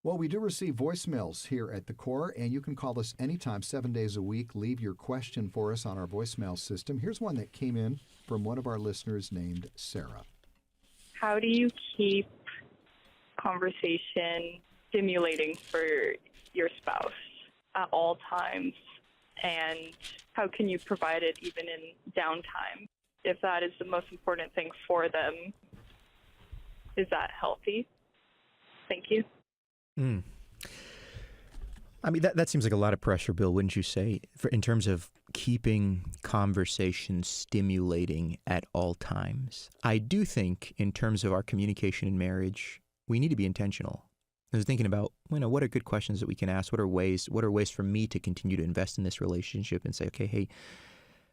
Well, we do receive voicemails here at the Core, and you can call us anytime, 7 days a week. Leave your question for us on our voicemail system. Here's one that came in from one of our listeners named Sarah. How do you keep conversation stimulating for your spouse at all times? And how can you provide it even in downtime? If that is the most important thing for them, is that healthy? Thank you. I mean, that seems like a lot of pressure, Bill, wouldn't you say, in terms of keeping conversations stimulating at all times? I do think in terms of our communication in marriage, we need to be intentional. I was thinking about, what are good questions that we can ask? What are ways for me to continue to invest in this relationship and say, okay, hey,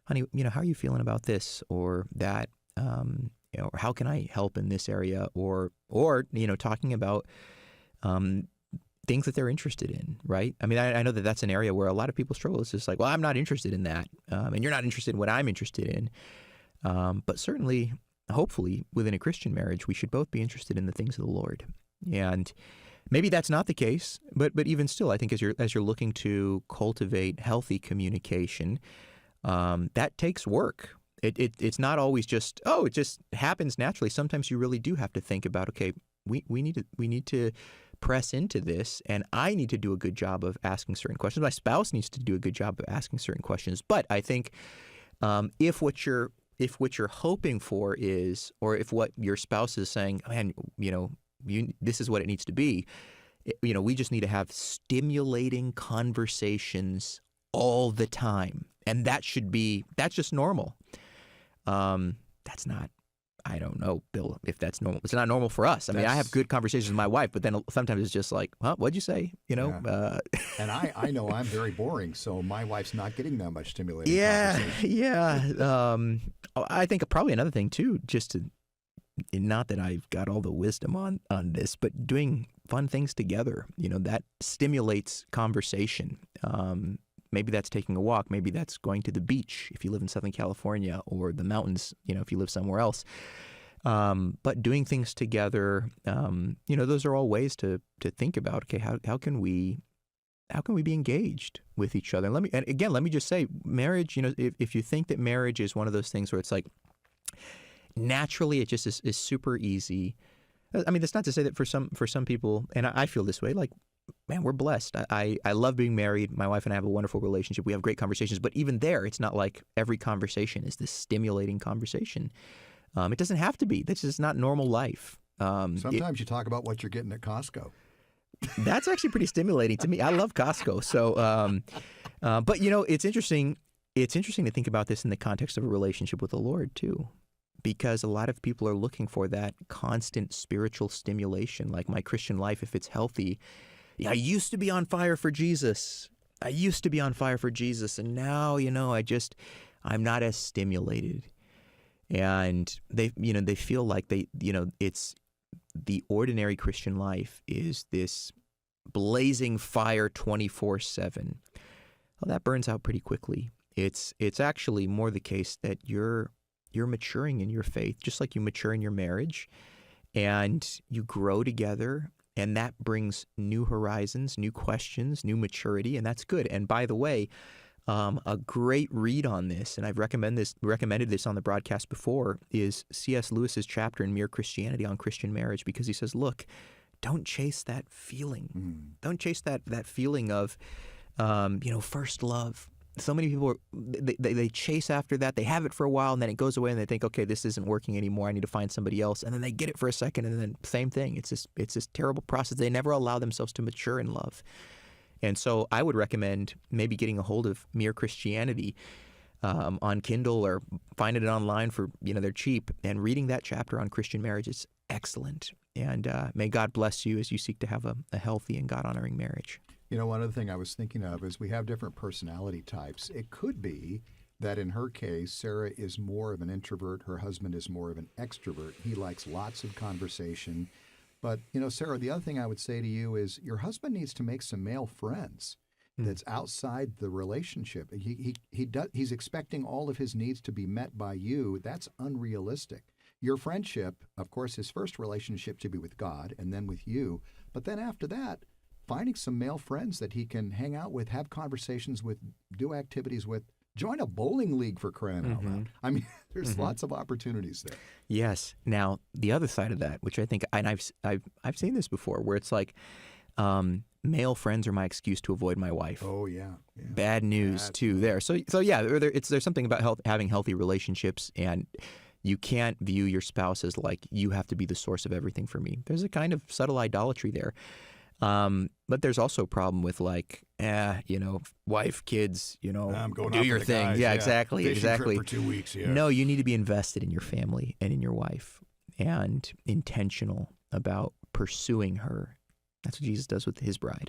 honey, how are you feeling about this or that? Or how can I help in this area? Or talking about things that they're interested in, right? I mean, I know that that's an area where a lot of people struggle. It's just like, well, I'm not interested in that. And you're not interested in what I'm interested in. But certainly, hopefully, within a Christian marriage, we should both be interested in the things of the Lord. And maybe that's not the case, but even still, I think as you're looking to cultivate healthy communication, that takes work. It's not always just, it just happens naturally. Sometimes you really do have to think about, okay, we need to press into this, and I need to do a good job of asking certain questions. My spouse needs to do a good job of asking certain questions. But I think if what you're hoping for is, or if what your spouse is saying, man, this is what it needs to be, we just need to have stimulating conversations all the time, and that's just normal. That's not. I don't know, Bill, if that's normal. It's not normal for us. I mean, I have good conversations with my wife, but then sometimes it's just like, what'd you say? Yeah. And I know I'm very boring, so my wife's not getting that much stimulating conversation. Yeah. I think probably another thing, too, not that I've got all the wisdom on this, but doing fun things together, that stimulates conversation. Maybe that's taking a walk. Maybe that's going to the beach if you live in Southern California, or the mountains, if you live somewhere else. But doing things together, those are all ways to think about, okay, how can we be engaged with each other? And let me just say, marriage, if you think that marriage is one of those things where it's like, naturally it just is super easy. I mean, that's not to say that for some people, and I feel this way, like, man, we're blessed. I love being married. My wife and I have a wonderful relationship. We have great conversations. But even there, it's not like every conversation is this stimulating conversation. It doesn't have to be. This is not normal life. Sometimes you talk about what you're getting at Costco. That's actually pretty stimulating to me. I love Costco. So, but it's interesting. It's interesting to think about this in the context of a relationship with the Lord too, because a lot of people are looking for that constant spiritual stimulation. Like, my Christian life, if it's healthy, I used to be on fire for Jesus. And now, I'm not as stimulated. And they feel like it's the ordinary Christian life is this blazing fire 24/7. Well, that burns out pretty quickly. It's actually more the case that you're maturing in your faith, just like you mature in your marriage, and you grow together. And that brings new horizons, new questions, new maturity, and that's good. And by the way, a great read on this, and I've recommended this on the broadcast before, is C.S. Lewis's chapter in Mere Christianity on Christian marriage, because he says, look, don't chase that feeling. Don't chase that feeling of, first love. So many people, they chase after that. They have it for a while, and then it goes away, and they think, okay, this isn't working anymore. I need to find somebody else. And then they get it for a second, and then same thing. It's this terrible process. They never allow themselves to mature in love. And so I would recommend maybe getting a hold of Mere Christianity on Kindle, or finding it online for, they're cheap, and reading that chapter on Christian marriage is excellent. And may God bless you as you seek to have a healthy and God-honoring marriage. One other thing I was thinking of is we have different personality types. It could be that in her case, Sarah is more of an introvert. Her husband is more of an extrovert. He likes lots of conversation. But, Sarah, the other thing I would say to you is your husband needs to make some male friends that's outside the relationship. He's expecting all of his needs to be met by you. That's unrealistic. Your friendship, of course, his first relationship should be with God and then with you. But then after that, finding some male friends that he can hang out with, have conversations with, do activities with. Join a bowling league, for crying out loud. I mean, there's lots of opportunities there. Yes. Now, the other side of that, which I think, and I've seen this before, where it's like, male friends are my excuse to avoid my wife. Oh yeah. Bad news too there. So yeah, there's something about having healthy relationships, and you can't view your spouse as like, you have to be the source of everything for me. There's a kind of subtle idolatry there. But there's also a problem with like, wife, kids, I'm going do out your with the thing. guys, Yeah, exactly. Fishing trip for 2 weeks. Yeah. No, you need to be invested in your family and in your wife, and intentional about pursuing her. That's what Jesus does with his bride.